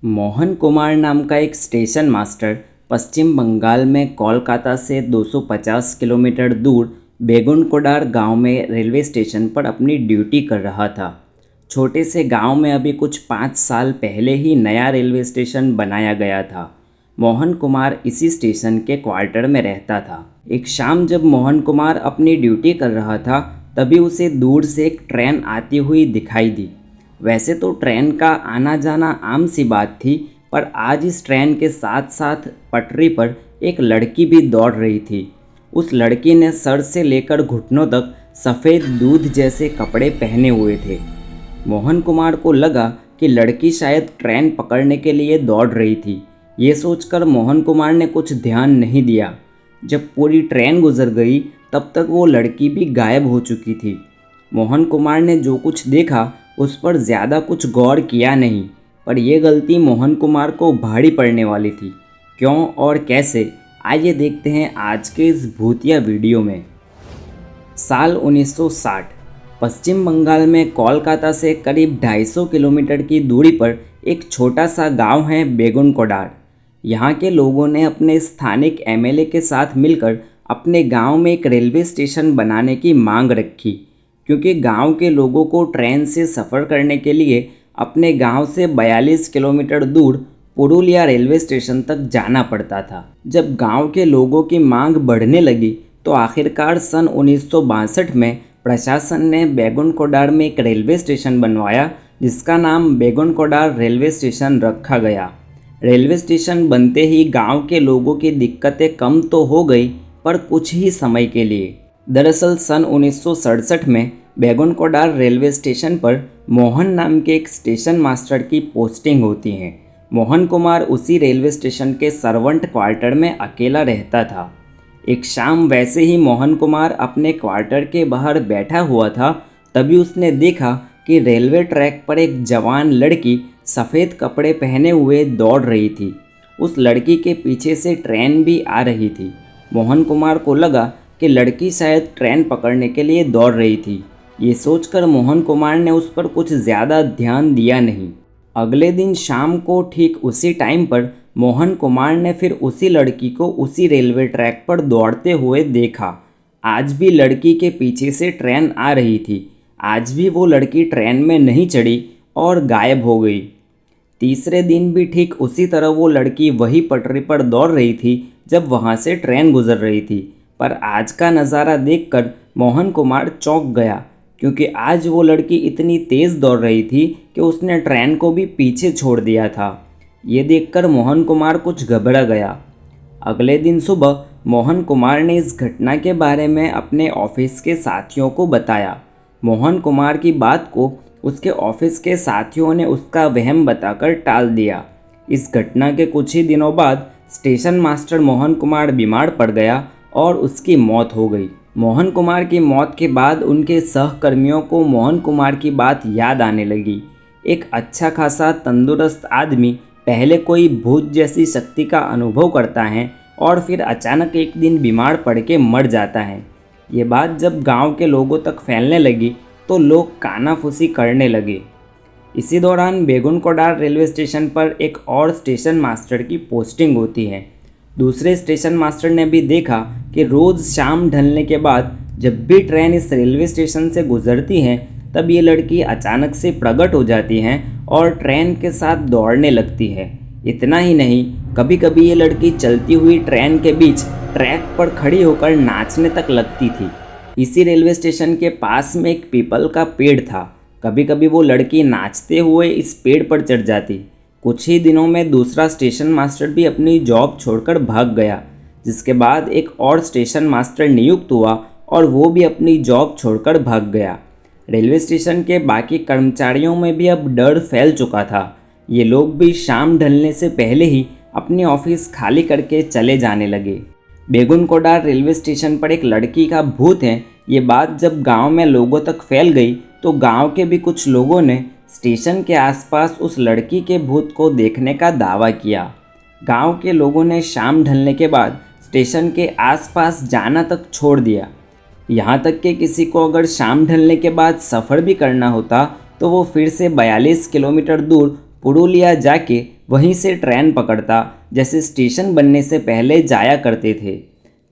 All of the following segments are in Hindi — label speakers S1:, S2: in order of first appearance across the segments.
S1: मोहन कुमार नाम का एक स्टेशन मास्टर पश्चिम बंगाल में कोलकाता से 250 किलोमीटर दूर बेगुनकोडार गांव में रेलवे स्टेशन पर अपनी ड्यूटी कर रहा था। छोटे से गांव में अभी कुछ 5 साल पहले ही नया रेलवे स्टेशन बनाया गया था। मोहन कुमार इसी स्टेशन के क्वार्टर में रहता था। एक शाम जब मोहन कुमार अपनी ड्यूटी कर रहा था, तभी उसे दूर से एक ट्रेन आती हुई दिखाई दी। वैसे तो ट्रेन का आना जाना आम सी बात थी, पर आज इस ट्रेन के साथ साथ पटरी पर एक लड़की भी दौड़ रही थी। उस लड़की ने सर से लेकर घुटनों तक सफ़ेद दूध जैसे कपड़े पहने हुए थे। मोहन कुमार को लगा कि लड़की शायद ट्रेन पकड़ने के लिए दौड़ रही थी। ये सोचकर मोहन कुमार ने कुछ ध्यान नहीं दिया। जब पूरी ट्रेन गुजर गई, तब तक वो लड़की भी गायब हो चुकी थी। मोहन कुमार ने जो कुछ देखा उस पर ज़्यादा कुछ गौर किया नहीं, पर यह गलती मोहन कुमार को भारी पड़ने वाली थी। क्यों और कैसे, आइए देखते हैं आज के इस भूतिया वीडियो में। साल 1960। पश्चिम बंगाल में कोलकाता से करीब 250 किलोमीटर की दूरी पर एक छोटा सा गांव है बेगुनकोडार। यहाँ के लोगों ने अपने स्थानिक एमएलए के साथ मिलकर अपने गांव में एक रेलवे स्टेशन बनाने की मांग रखी, क्योंकि गांव के लोगों को ट्रेन से सफ़र करने के लिए अपने गांव से 42 किलोमीटर दूर पुरुलिया रेलवे स्टेशन तक जाना पड़ता था। जब गांव के लोगों की मांग बढ़ने लगी, तो आखिरकार सन 1962 में प्रशासन ने बेगुनकोडार में एक रेलवे स्टेशन बनवाया, जिसका नाम बेगुनकोडार रेलवे स्टेशन रखा गया। रेलवे स्टेशन बनते ही गांव के लोगों की दिक्कतें कम तो हो गई, पर कुछ ही समय के लिए। दरअसल सन 1967 में बेगुनकोडार रेलवे स्टेशन पर मोहन नाम के एक स्टेशन मास्टर की पोस्टिंग होती है। मोहन कुमार उसी रेलवे स्टेशन के सर्वेंट क्वार्टर में अकेला रहता था। एक शाम वैसे ही मोहन कुमार अपने क्वार्टर के बाहर बैठा हुआ था, तभी उसने देखा कि रेलवे ट्रैक पर एक जवान लड़की सफ़ेद कपड़े पहने हुए दौड़ रही थी। उस लड़की के पीछे से ट्रेन भी आ रही थी। मोहन कुमार को लगा कि लड़की शायद ट्रेन पकड़ने के लिए दौड़ रही थी। ये सोचकर मोहन कुमार ने उस पर कुछ ज़्यादा ध्यान दिया नहीं। अगले दिन शाम को ठीक उसी टाइम पर मोहन कुमार ने फिर उसी लड़की को उसी रेलवे ट्रैक पर दौड़ते हुए देखा। आज भी लड़की के पीछे से ट्रेन आ रही थी। आज भी वो लड़की ट्रेन में नहीं चढ़ी और गायब हो गई। तीसरे दिन भी ठीक उसी तरह वो लड़की वही पटरी पर दौड़ रही थी जब वहाँ से ट्रेन गुजर रही थी। पर आज का नज़ारा देखकर मोहन कुमार चौंक गया, क्योंकि आज वो लड़की इतनी तेज़ दौड़ रही थी कि उसने ट्रेन को भी पीछे छोड़ दिया था। ये देखकर मोहन कुमार कुछ घबरा गया। अगले दिन सुबह मोहन कुमार ने इस घटना के बारे में अपने ऑफिस के साथियों को बताया। मोहन कुमार की बात को उसके ऑफिस के साथियों ने उसका वहम बताकर टाल दिया। इस घटना के कुछ ही दिनों बाद स्टेशन मास्टर मोहन कुमार बीमार पड़ गया और उसकी मौत हो गई। मोहन कुमार की मौत के बाद उनके सहकर्मियों को मोहन कुमार की बात याद आने लगी। एक अच्छा खासा तंदुरुस्त आदमी पहले कोई भूत जैसी शक्ति का अनुभव करता है और फिर अचानक एक दिन बीमार पड़ के मर जाता है। ये बात जब गांव के लोगों तक फैलने लगी, तो लोग कानाफूसी करने लगे। इसी दौरान बेगुनकोडार रेलवे स्टेशन पर एक और स्टेशन मास्टर की पोस्टिंग होती है। दूसरे स्टेशन मास्टर ने भी देखा कि रोज़ शाम ढलने के बाद जब भी ट्रेन इस रेलवे स्टेशन से गुजरती है, तब ये लड़की अचानक से प्रकट हो जाती है और ट्रेन के साथ दौड़ने लगती है। इतना ही नहीं, कभी कभी ये लड़की चलती हुई ट्रेन के बीच ट्रैक पर खड़ी होकर नाचने तक लगती थी। इसी रेलवे स्टेशन के पास में एक पीपल का पेड़ था। कभी कभी वो लड़की नाचते हुए इस पेड़ पर चढ़ जाती। कुछ ही दिनों में दूसरा स्टेशन मास्टर भी अपनी जॉब छोड़कर भाग गया, जिसके बाद एक और स्टेशन मास्टर नियुक्त हुआ और वो भी अपनी जॉब छोड़कर भाग गया। रेलवे स्टेशन के बाकी कर्मचारियों में भी अब डर फैल चुका था। ये लोग भी शाम ढलने से पहले ही अपनी ऑफिस खाली करके चले जाने लगे। बेगुनकोडार रेलवे स्टेशन पर एक लड़की का भूत है, ये बात जब गांव में लोगों तक फैल गई, तो गांव के भी कुछ लोगों ने स्टेशन के आसपास उस लड़की के भूत को देखने का दावा किया। गांव के लोगों ने शाम ढलने के बाद स्टेशन के आसपास जाना तक छोड़ दिया। यहाँ तक कि किसी को अगर शाम ढलने के बाद सफ़र भी करना होता, तो वो फिर से 42 किलोमीटर दूर पुरुलिया जाके वहीं से ट्रेन पकड़ता, जैसे स्टेशन बनने से पहले जाया करते थे।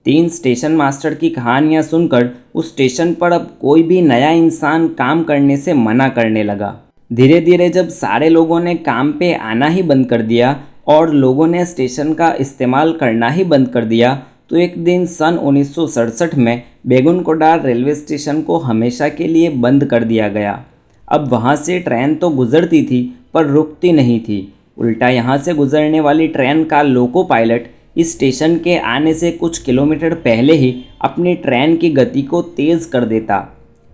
S1: 3 स्टेशन मास्टर की कहानियाँ सुनकर उस स्टेशन पर अब कोई भी नया इंसान काम करने से मना करने लगा। धीरे धीरे जब सारे लोगों ने काम पे आना ही बंद कर दिया और लोगों ने स्टेशन का इस्तेमाल करना ही बंद कर दिया, तो एक दिन सन 1967 में बेगुनकोडार रेलवे स्टेशन को हमेशा के लिए बंद कर दिया गया। अब वहाँ से ट्रेन तो गुजरती थी पर रुकती नहीं थी। उल्टा यहाँ से गुजरने वाली ट्रेन का लोको पायलट इस स्टेशन के आने से कुछ किलोमीटर पहले ही अपनी ट्रेन की गति को तेज़ कर देता।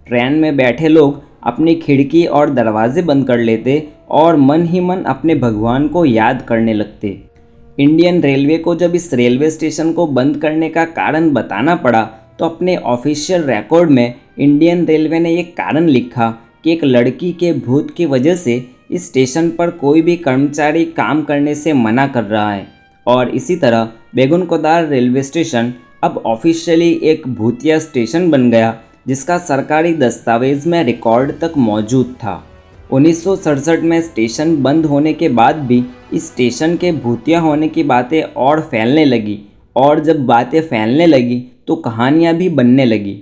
S1: ट्रेन में बैठे लोग अपनी खिड़की और दरवाजे बंद कर लेते और मन ही मन अपने भगवान को याद करने लगते। इंडियन रेलवे को जब इस रेलवे स्टेशन को बंद करने का कारण बताना पड़ा, तो अपने ऑफिशियल रिकॉर्ड में इंडियन रेलवे ने एक कारण लिखा कि एक लड़की के भूत की वजह से इस स्टेशन पर कोई भी कर्मचारी काम करने से मना कर रहा है। और इसी तरह बेगुनकोडार रेलवे स्टेशन अब ऑफिशियली एक भूतिया स्टेशन बन गया, जिसका सरकारी दस्तावेज में रिकॉर्ड तक मौजूद था। 1967 में स्टेशन बंद होने के बाद भी इस स्टेशन के भूतिया होने की बातें और फैलने लगी, और जब बातें फैलने लगी तो कहानियाँ भी बनने लगी।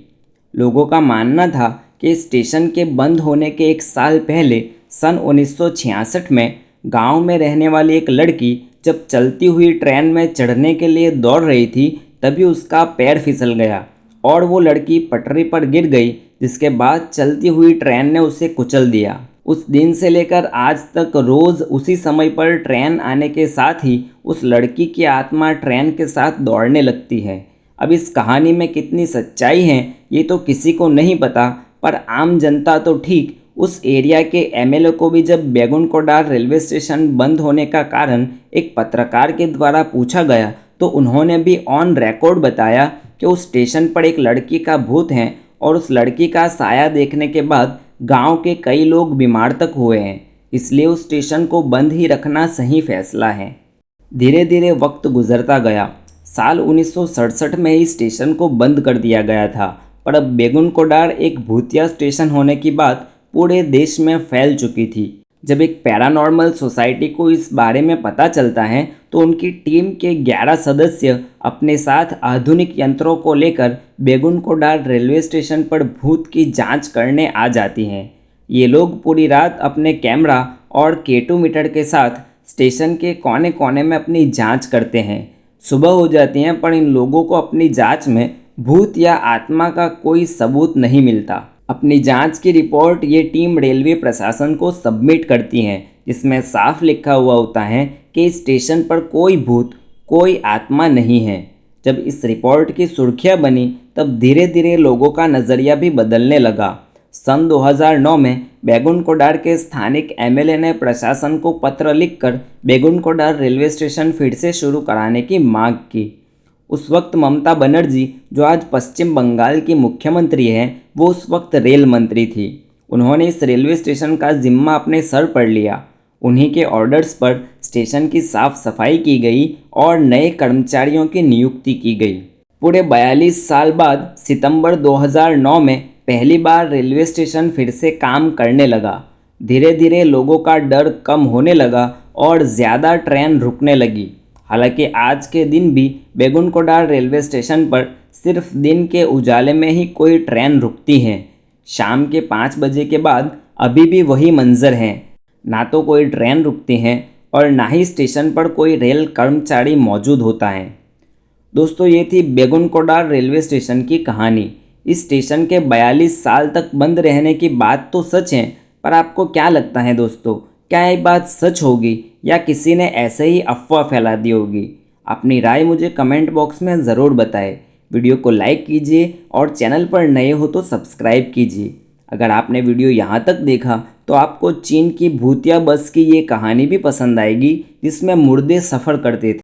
S1: लोगों का मानना था कि इस स्टेशन के बंद होने के 1 साल पहले सन 1966 में गांव में रहने वाली एक लड़की जब चलती हुई ट्रेन में चढ़ने के लिए दौड़ रही थी, तभी उसका पैर फिसल गया और वो लड़की पटरी पर गिर गई, जिसके बाद चलती हुई ट्रेन ने उसे कुचल दिया। उस दिन से लेकर आज तक रोज़ उसी समय पर ट्रेन आने के साथ ही उस लड़की की आत्मा ट्रेन के साथ दौड़ने लगती है। अब इस कहानी में कितनी सच्चाई है ये तो किसी को नहीं पता, पर आम जनता तो ठीक, उस एरिया के एमएलए को भी जब बेगुनकोडार रेलवे स्टेशन बंद होने का कारण एक पत्रकार के द्वारा पूछा गया, तो उन्होंने भी ऑन रिकॉर्ड बताया कि उस स्टेशन पर एक लड़की का भूत है और उस लड़की का साया देखने के बाद गांव के कई लोग बीमार तक हुए हैं, इसलिए उस स्टेशन को बंद ही रखना सही फैसला है। धीरे धीरे वक्त गुजरता गया। साल 1967 में ही स्टेशन को बंद कर दिया गया था, पर अब बेगुनकोडार एक भूतिया स्टेशन होने की बात पूरे देश में फैल चुकी थी। जब एक पैरानॉर्मल सोसाइटी को इस बारे में पता चलता है, तो उनकी टीम के 11 सदस्य अपने साथ आधुनिक यंत्रों को लेकर बेगुनकोडार रेलवे स्टेशन पर भूत की जांच करने आ जाती हैं। ये लोग पूरी रात अपने कैमरा और K2 मीटर के साथ स्टेशन के कोने कोने में अपनी जांच करते हैं। सुबह हो जाती है, पर इन लोगों को अपनी जांच में भूत या आत्मा का कोई सबूत नहीं मिलता। अपनी जांच की रिपोर्ट ये टीम रेलवे प्रशासन को सबमिट करती है, जिसमें साफ लिखा हुआ होता है कि इस स्टेशन पर कोई भूत, कोई आत्मा नहीं है। जब इस रिपोर्ट की सुर्खियां बनी, तब धीरे धीरे लोगों का नज़रिया भी बदलने लगा। सन 2009 में बेगुनकोडार के स्थानिक एमएलए ने प्रशासन को पत्र लिखकर बेगुनकोडार रेलवे स्टेशन फिर से शुरू कराने की मांग की। उस वक्त ममता बनर्जी, जो आज पश्चिम बंगाल की मुख्यमंत्री हैं, वो उस वक्त रेल मंत्री थी। उन्होंने इस रेलवे स्टेशन का जिम्मा अपने सर पर लिया। उन्हीं के ऑर्डर्स पर स्टेशन की साफ सफाई की गई और नए कर्मचारियों की नियुक्ति की गई। पूरे 42 साल बाद सितंबर 2009 में पहली बार रेलवे स्टेशन फिर से काम करने लगा। धीरे धीरे लोगों का डर कम होने लगा और ज़्यादा ट्रेन रुकने लगी। हालांकि आज के दिन भी बेगुनकोडार रेलवे स्टेशन पर सिर्फ दिन के उजाले में ही कोई ट्रेन रुकती है। शाम के 5 बजे के बाद अभी भी वही मंजर है, ना तो कोई ट्रेन रुकती है और ना ही स्टेशन पर कोई रेल कर्मचारी मौजूद होता है। दोस्तों, ये थी बेगुनकोडार रेलवे स्टेशन की कहानी। इस स्टेशन के 42 साल तक बंद रहने की बात तो सच है, पर आपको क्या लगता है दोस्तों, क्या ये बात सच होगी या किसी ने ऐसे ही अफवाह फैला दी होगी? अपनी राय मुझे कमेंट बॉक्स में ज़रूर बताएं। वीडियो को लाइक कीजिए और चैनल पर नए हो तो सब्सक्राइब कीजिए। अगर आपने वीडियो यहाँ तक देखा तो आपको चीन की भूतिया बस की ये कहानी भी पसंद आएगी, जिसमें मुर्दे सफ़र करते थे।